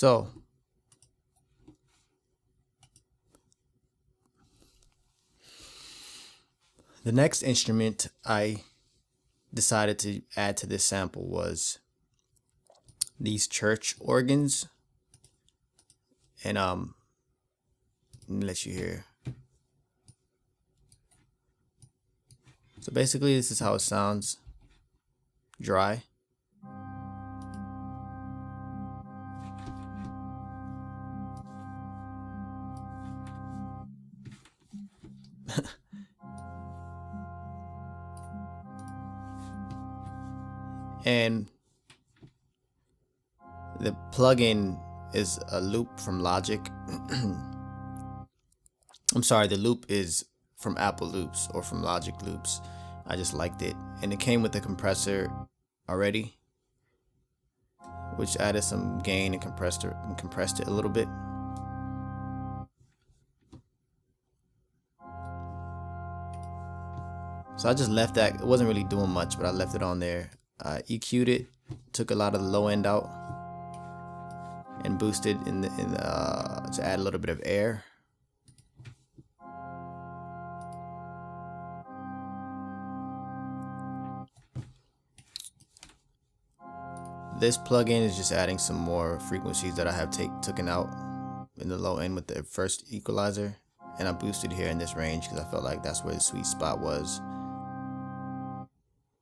So the next instrument I decided to add to this sample was these church organs. And let me let you hear. So basically this is how it sounds dry. And the plugin is a loop from Logic. I'm sorry, the loop is from Apple Loops or from Logic Loops. I just liked it, and it came with a compressor already, which added some gain and compressed it a little bit. So I just left that. It wasn't really doing much, but I left it on there. I EQ'd it, took a lot of the low end out, and boosted to add a little bit of air. This plugin is just adding some more frequencies that I have taken out in the low end with the first equalizer, and I boosted here in this range because I felt like that's where the sweet spot was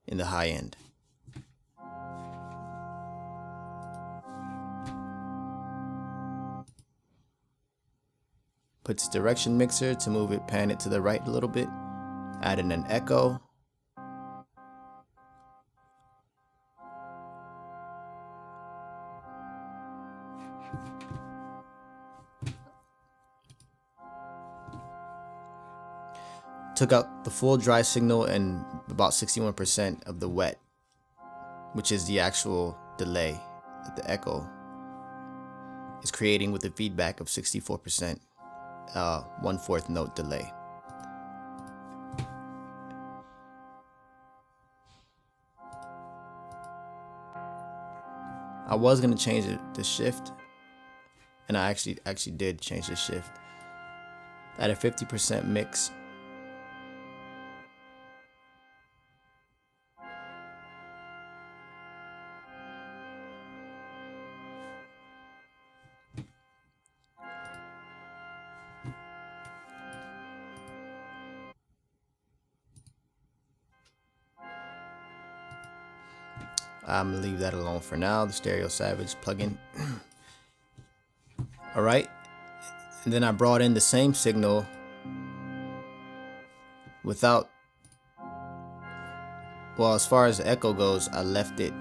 in the high end. Put this direction mixer to move it, pan it to the right a little bit, add in an echo. Took out the full dry signal and about 61% of the wet, which is the actual delay that the echo is creating with the feedback of 64%, 1/4 note delay. I was gonna change the shift, and I actually did change the shift. At a 50% mix. I'm gonna leave that alone for now, the Stereo Savage plugin. Alright, and then I brought in the same signal without, well, as far as the echo goes, I left it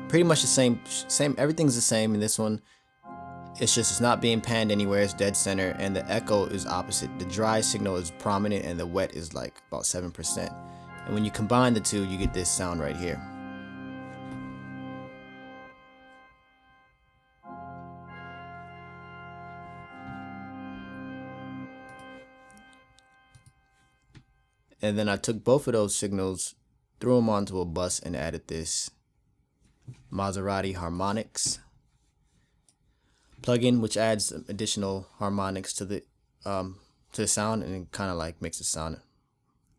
pretty much the same, everything's the same in this one. It's just it's not being panned anywhere, it's dead center, and the echo is opposite. The dry signal is prominent and the wet is like about 7%. And when you combine the two, you get this sound right here. And then I took both of those signals, threw them onto a bus, and added this Maserati harmonics plugin, which adds additional harmonics to the sound, and it kind of like makes it sound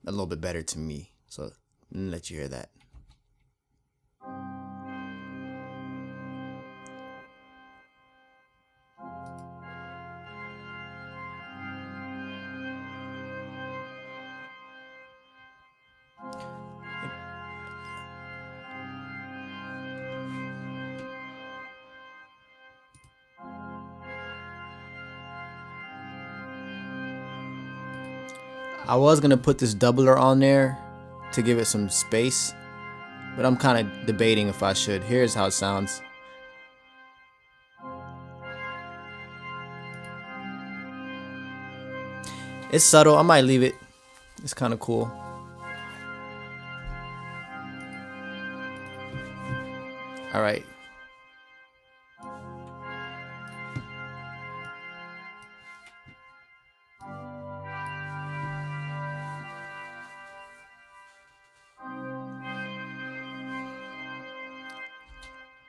a little bit better to me. So I'm gonna let you hear that. I was gonna put this doubler on there to give it some space, but I'm kind of debating if I should. Here's how it sounds. It's subtle, I might leave it. It's kind of cool. All right.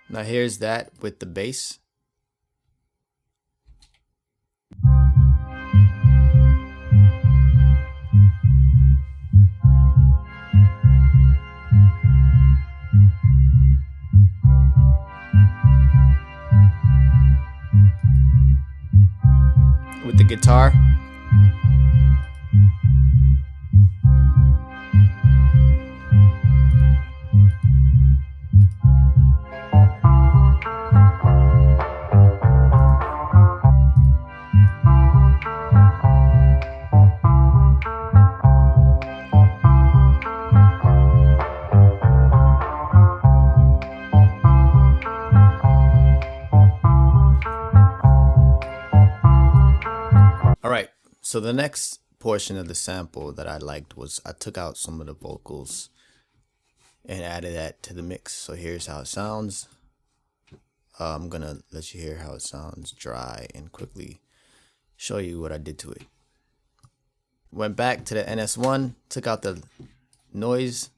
Now here's that with the bass. acoustic guitar. Alright, so the next portion of the sample that I liked was I took out some of the vocals and added that to the mix. So here's how it sounds. I'm gonna let you hear how it sounds dry and quickly show you what I did to it. Went back to the NS1, took out the noise.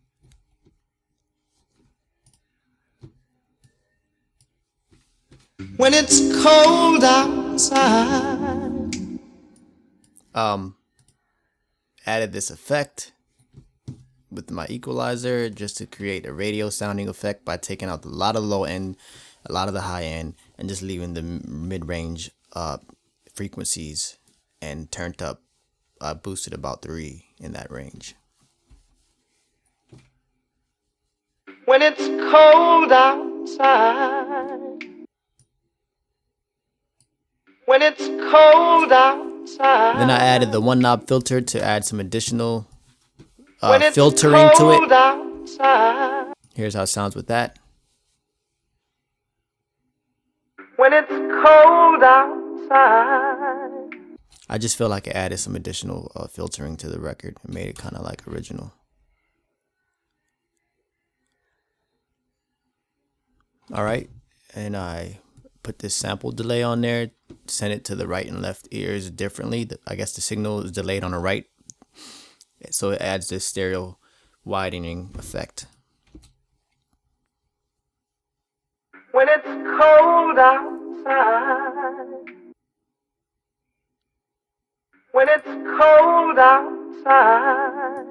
When it's cold outside. Added this effect with my equalizer just to create a radio sounding effect by taking out a lot of low end, a lot of the high end, and just leaving the mid-range frequencies and turned up. I boosted about 3 in that range. When it's cold outside. When it's cold outside. Then I added the one knob filter to add some additional filtering to it. Outside. Here's how it sounds with that. When it's cold outside. I just feel like I added some additional filtering to the record and made it kind of like original. Alright, and I put this sample delay on there, send it to the right and left ears differently. I guess the signal is delayed on the right, so it adds this stereo widening effect. When it's cold outside. When it's cold outside.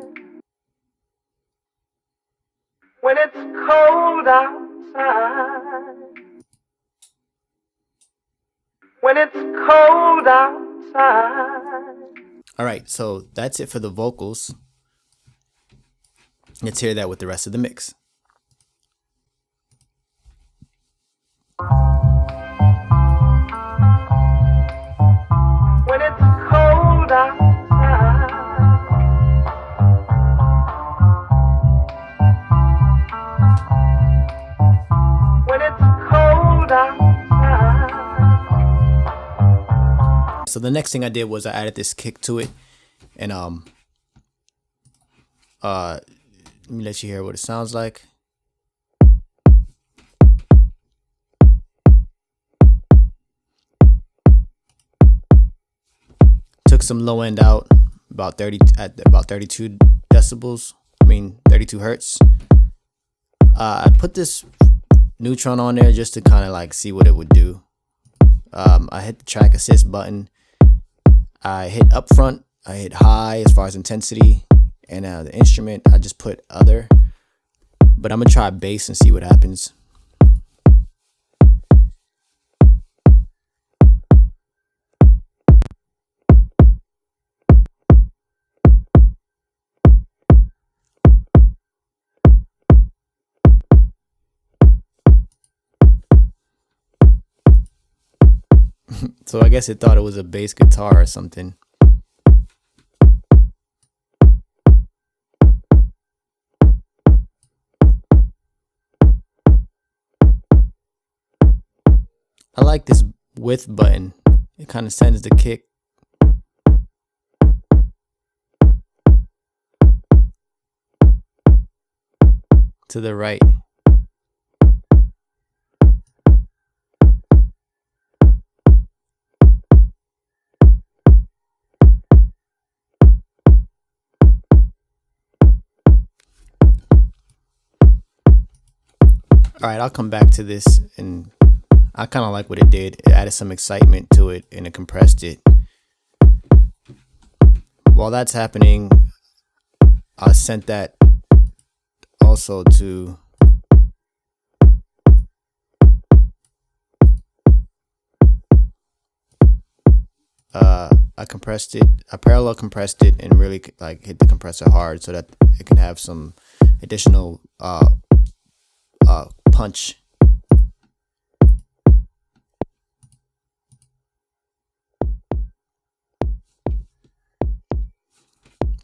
When it's cold outside. When it's cold outside. Alright, so that's it for the vocals. Let's hear that with the rest of the mix. When it's cold outside. When it's cold outside. So the next thing I did was I added this kick to it, and let me let you hear what it sounds like. Took some low end out, about 32 decibels. 32 hertz. I put this neutron on there just to kind of like see what it would do. I hit the track assist button. I hit up front, I hit high as far as intensity, and the instrument I just put other, but I'm gonna try bass and see what happens. So I guess it thought it was a bass guitar or something. I like this width button. It kind of sends the kick to the right. Alright, I'll come back to this, and I kind of like what it did. It added some excitement to it and it compressed it. While that's happening, I sent that also to I parallel compressed it, and really like hit the compressor hard so that it can have some additional punch.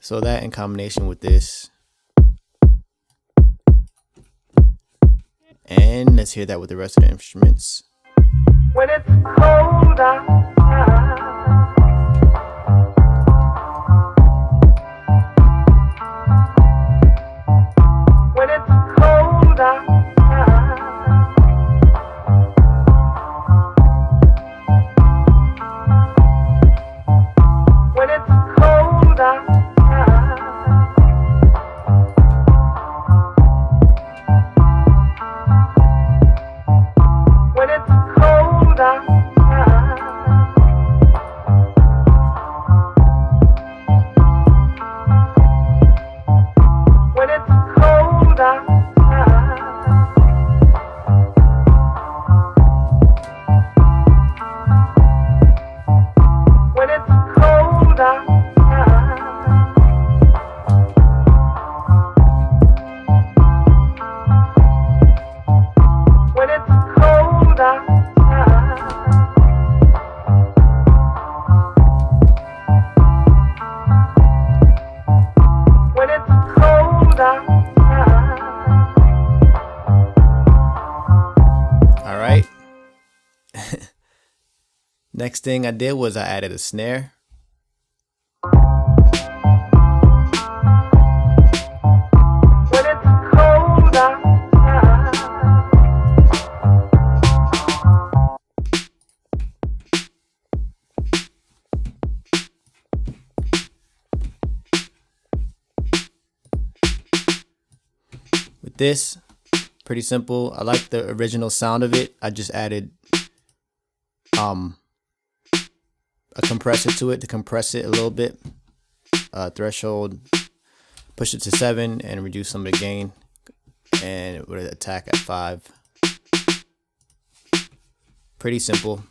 So that in combination with this, and let's hear that with the rest of the instruments. When it's cold outside, when it's cold outside, when it's cold outside, when it's cold outside, when it's cold outside, when it's cold outside, when it's cold outside, when it's cold outside. All right. Next thing I did was I added a snare. When it's cold outside, With this, pretty simple. I like the original sound of it. I just added a compressor to it to compress it a little bit. Threshold, push it to 7 and reduce some of the gain, and with an attack at 5. Pretty simple.